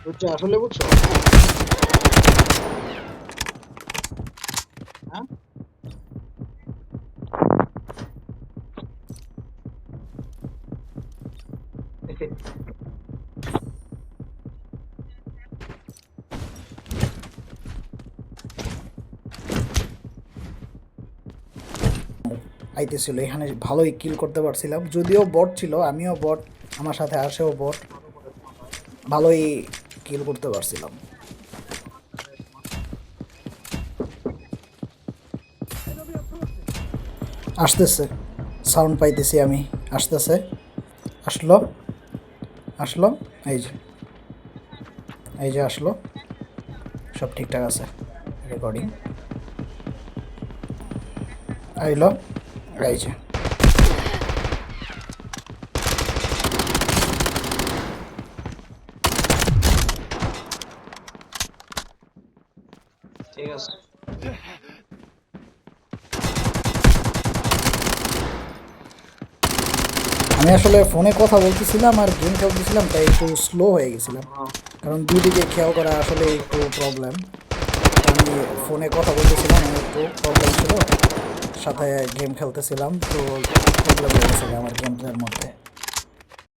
বুঝছো, আসলে বুঝছো? হ্যাঁ, আইতেছিল এখানে, ভালোই কিল করতে পারছিলাম, যদিও বট ছিল, আমিও বট, আমার সাথে আসেও বট, ভালো করেছো ভাই। ভালোই কিল করতে পারছিলাম। আসতেছে, সাউন্ড পাইতেছি আমি, আসতেছে, আসলো, আসলো, এই যে, এই যে আসলো, সব ঠিকঠাক আছে, রেকর্ডিং আইলো, এই যে। ঠিক আছে। আমি আসলে ফোনে কথা বলতেছিলাম আর গেম খেলতেছিলাম, তাই একটু স্লো হয়ে গেছিলাম, হ্যাঁ, কারণ দুদিকে খেয়াল করা আসলে একটু প্রবলেম। আমি ফোনে কথা বলতেছিলাম, আমার একটু প্রবলেম ছিল, সাথে গেম খেলতেছিলাম, তো প্রবলেম হয়ে গেছে আমার গেম প্লের মধ্যে।